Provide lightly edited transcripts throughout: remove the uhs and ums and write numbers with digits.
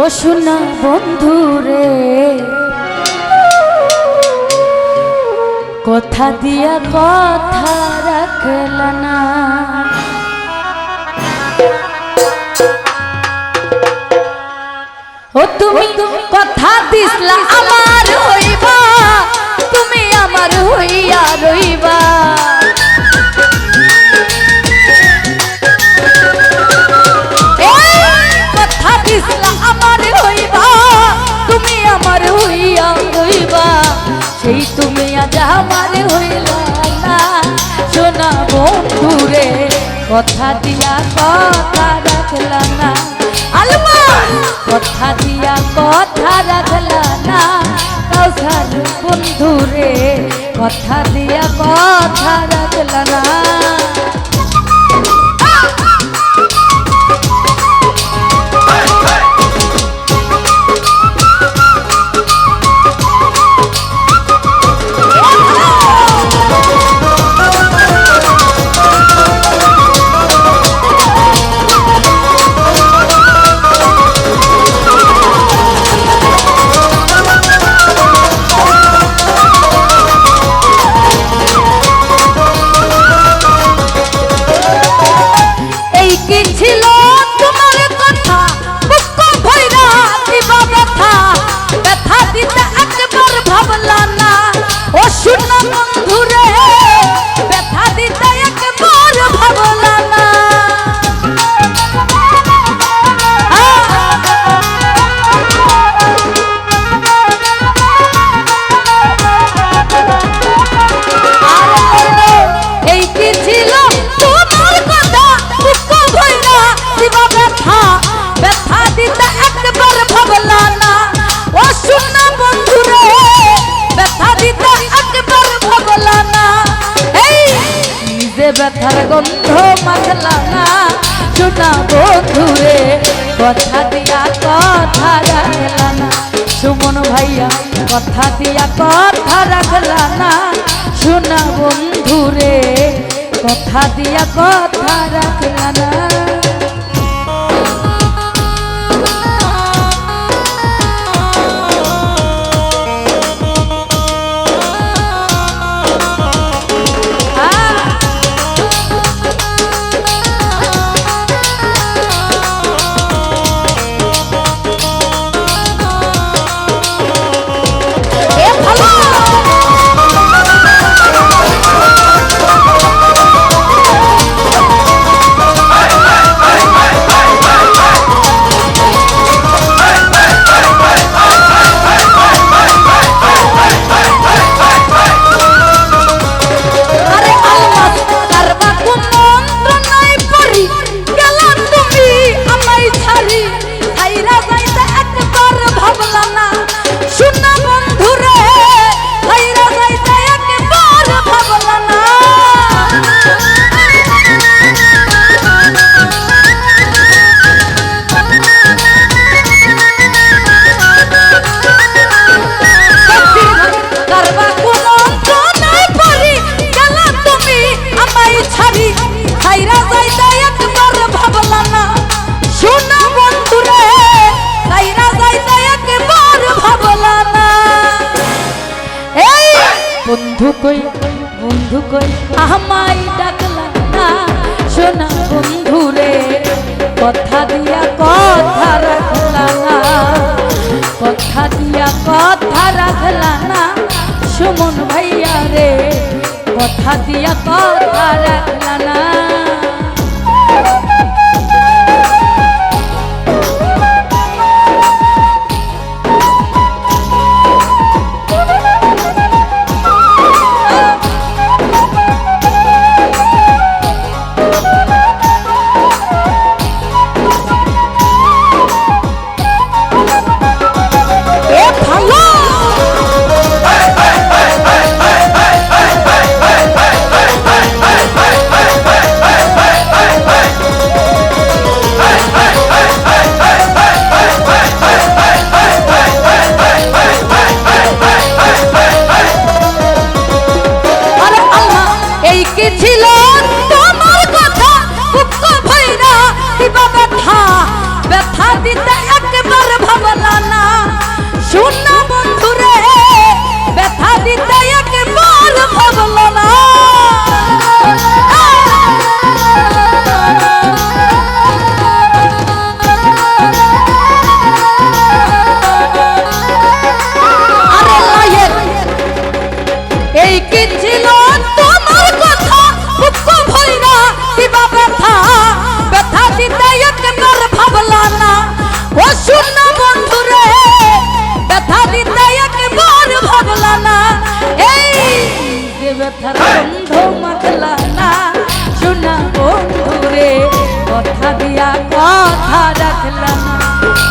ও শোনা বন্ধু রে কথা দিয়া কথা রাখলা না ও তুমি কথা দিসলা আমার হইবা তুমি আমার হইয়া রইবা কথা দিসলা আমার হইবা তুমি আমার হইয়া রইবা সেই তুমি আজ আমার হইলা না সোনা বন্ধু রে কথা দিয়া কথা রাখলা না আলমা কথা দিয়া কথা রাখলা না কাউসার বন্ধু রে কথা দিয়া কথা রাখলা না ব্যথার গন্ধ মাখলা না সোনা বন্ধু রে কথা দিয়া কথা রাখলা না সুমন ভাইয়া কথা দিয়া কথা রাখলা না সোনা বন্ধু রে কথা দিয়া কথা রাখলা না বন্ধু কই আমায় ডাকলা না সোনা বন্ধু রে কথা দিয়া কথা রাখলা না কথা দিয়া কথা রাখলা না সুমন ভাইয়া রে কথা দিয়া কথা রাখলা না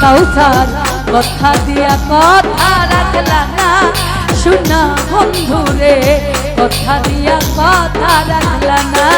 কাউসার কথা দিয়া কথা রাখলা না শোনা বন্ধুরে কথা দিয়া কথা রাখলা না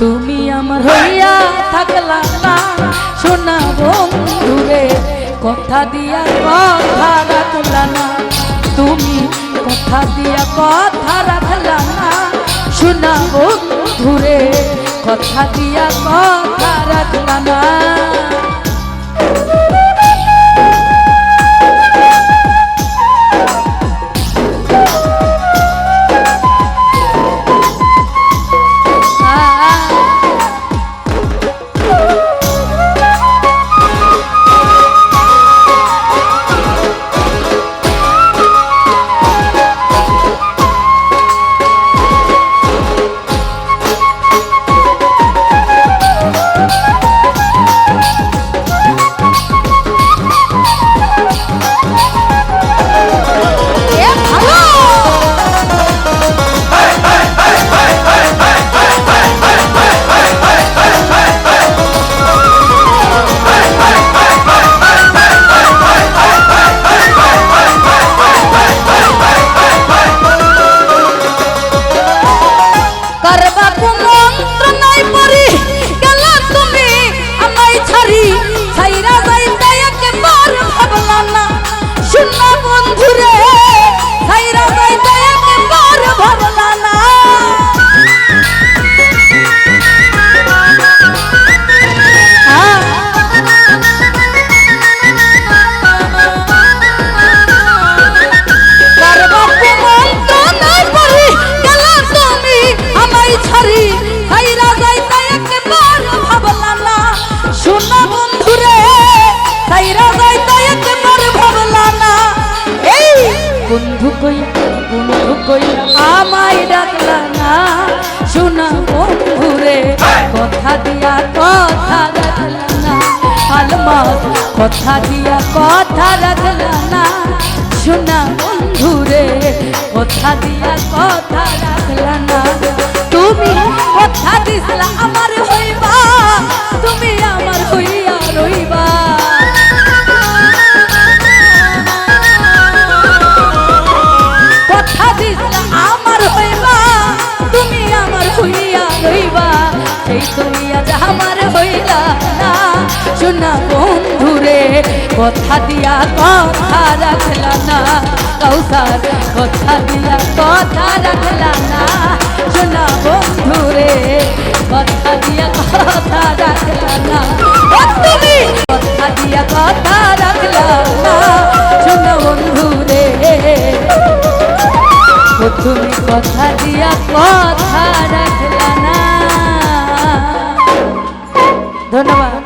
তুমি আমার হইয়া থাকলা না সোনা বন্ধুরে কথা দিয়া কথা রাখলা না তুমি কথা দিয়া কথা রাখলা না সোনা বন্ধুরে কথা দিয়া কথা রাখলা না বন্ধু কইয়া আমায় ডাকলা না শোনা বন্ধুরে কথা দিয়া কথা রাখলা না আলমাস কথা দিয়া কথা রাখলা না শোনা বন্ধুরে কথা দিয়া কথা রাখলা না তুমি কথা দিছলা আমার হইবা তুমি আমার হইয়া রইবা কথা দিছলা আমার হইবা তুমি আমার হইয়া রইবা সেই তুমি আজ আমার হইলা না শোনা বন্ধুরে কথা দিয়া কথা রাখলা না কাউসার কথা দিয়া কথা রাখলা না শোনা বন্ধুরে কথা দিয়া কথা রাখলা না তুমি কথা দিয়া কথা রাখলা না শোনা বন্ধুরে তুমি কথা দিয়া কথা রাখলা না ধন্যবাদ।